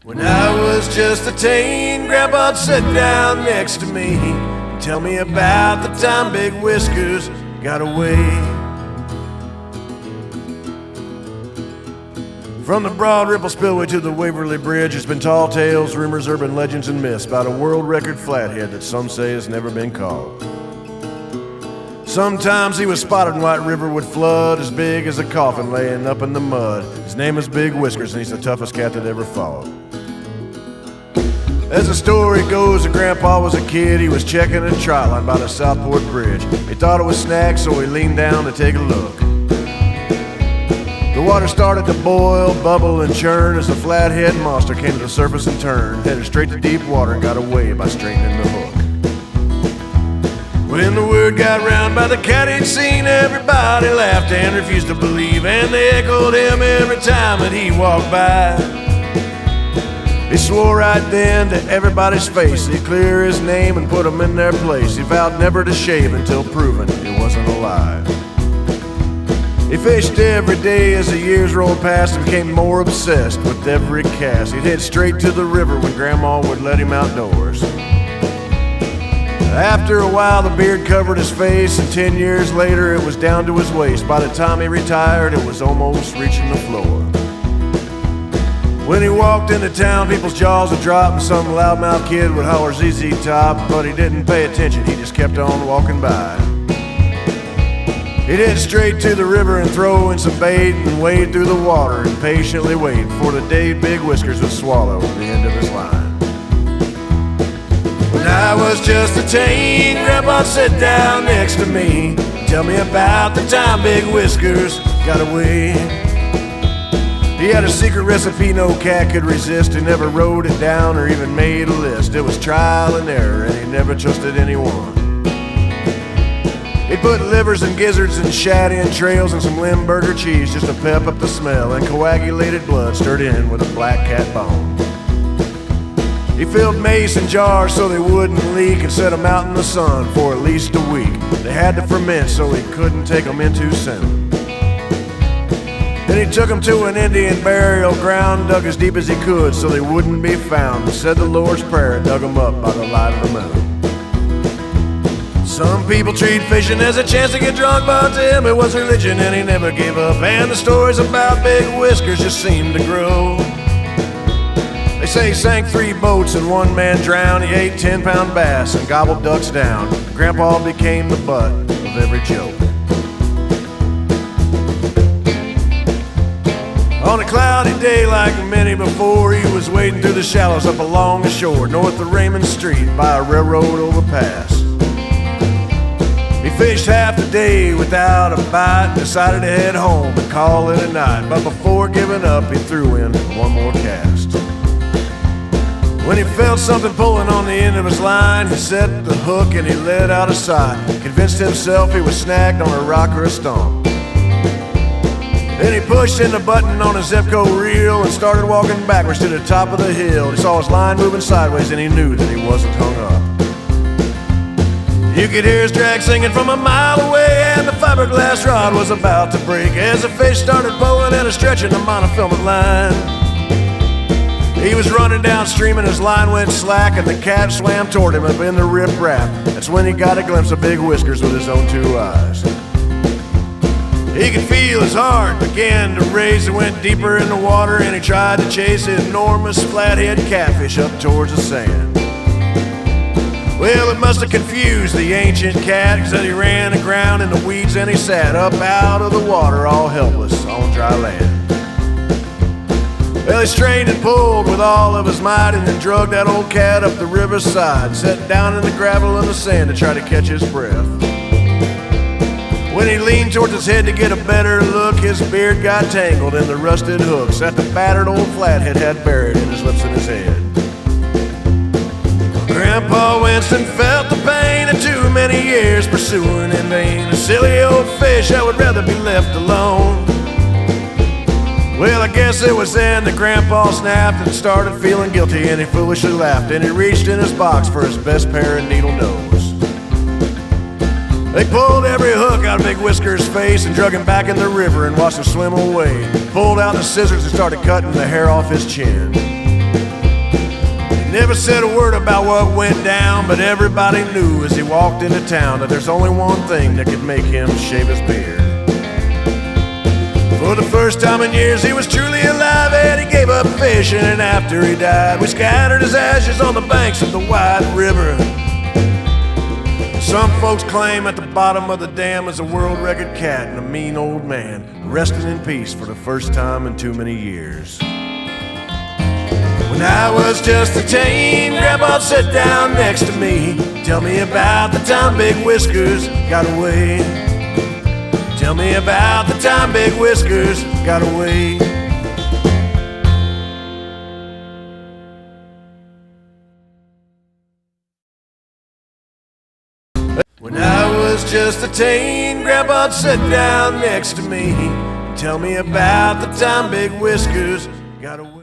When I was just a teen, Grandpa'd sit down next to me and tell me about the time Big Whiskers got away. From the broad Ripple Spillway to the Waverly Bridge, it's been tall tales, rumors, urban legends, and myths about a world record flathead that some say has never been caught. Sometimes he was spotted in White River would flood, as big as a coffin laying up in the mud. His name is Big Whiskers, and he's the toughest cat that ever fought. As the story goes, when Grandpa was a kid, he was checking a trout line by the Southport Bridge. He thought it was snagged, so he leaned down to take a look. The water started to boil, bubble, and churn as the flathead monster came to the surface and turned, headed straight to deep water and got away by straightening the hook. When the word got round by the cat he'd seen, everybody laughed and refused to believe, and they echoed him every time that he walked by. He swore right then to everybody's face he'd clear his name and put them in their place. He vowed never to shave until proven it wasn't a lie. He fished every day as the years rolled past and became more obsessed with every cast. He'd head straight to the river when Grandma would let him outdoors. After a while the beard covered his face, and 10 years later it was down to his waist. By the time he retired it was almost reaching the floor. When he walked into town people's jaws would drop and some loudmouth kid would holler ZZ Top, but he didn't pay attention, he just kept on walking by. He'd head straight to the river and throw in some bait and wade through the water and patiently wait for the day Big Whiskers would swallow the end of his line. When I was just a teen, Grandpa'd sit down next to me, tell me about the time Big Whiskers got away. He had a secret recipe no cat could resist. He never wrote it down or even made a list. It was trial and error, and he never trusted anyone. He'd put livers and gizzards and shad entrails and some Limburger cheese just to pep up the smell, and coagulated blood stirred in with a black cat bone. He filled mason jars so they wouldn't leak and set them out in the sun for at least a week. They had to ferment so he couldn't take them in too soon. Then he took them to an Indian burial ground, dug as deep as he could so they wouldn't be found, and said the Lord's Prayer and dug them up by the light of the moon. Some people treat fishing as a chance to get drunk, but to him it was religion and he never gave up. And the stories about Big Whiskers just seemed to grow. They say he sank 3 boats and 1 man drowned. He ate 10-pound bass and gobbled ducks down. Grandpa became the butt of every joke. On a cloudy day like many before, he was wading through the shallows up along the shore, north of Raymond Street by a railroad overpass. He fished half the day without a bite, decided to head home and call it a night. But before giving up, he threw in 1 more cast. When he felt something pulling on the end of his line, he set the hook and he let out a sigh, convinced himself he was snagged on a rock or a stump. Then he pushed in the button on his Zepco reel and started walking backwards to the top of the hill. He saw his line moving sideways and he knew that he wasn't hung up. You could hear his drag singing from a mile away, and the fiberglass rod was about to break as the fish started pulling and stretching the monofilament line. He was running downstream and his line went slack, and the cat swam toward him up in the riprap. That's when he got a glimpse of Big Whiskers with his own 2 eyes. He could feel his heart begin to race. He went deeper in the water and he tried to chase the enormous flathead catfish up towards the sand. Well, it must have confused the ancient cat, cause he ran aground in the weeds and he sat up out of the water all helpless on dry land. Well, he strained and pulled with all of his might and then dragged that old cat up the riverside, sat down in the gravel and the sand to try to catch his breath. When he leaned towards his head to get a better look, his beard got tangled in the rusted hooks that the battered old flathead had buried in his lips and his head. Grandpa Winston felt the pain of too many years pursuing in vain a silly old fish that would rather be left alone. Well, I guess it was then that Grandpa snapped and started feeling guilty, and he foolishly laughed and he reached in his box for his best pair of needle nose. They pulled every hook out of Big Whiskers' face and drug him back in the river and watched him swim away. Pulled out the scissors and started cutting the hair off his chin. Never said a word about what went down, but everybody knew as he walked into town that there's only one thing that could make him shave his beard. For the first time in years he was truly alive, and he gave up fishing, and after he died we scattered his ashes on the banks of the White River. Some folks claim at the bottom of the dam is a world record cat and a mean old man resting in peace for the first time in too many years. When I was just a teen, Grandpa'd sit down next to me, tell me about the time Big Whiskers got away. Tell me about the time Big Whiskers got away. When I was just a teen, Grandpa'd sit down next to me, tell me about the time Big Whiskers got away.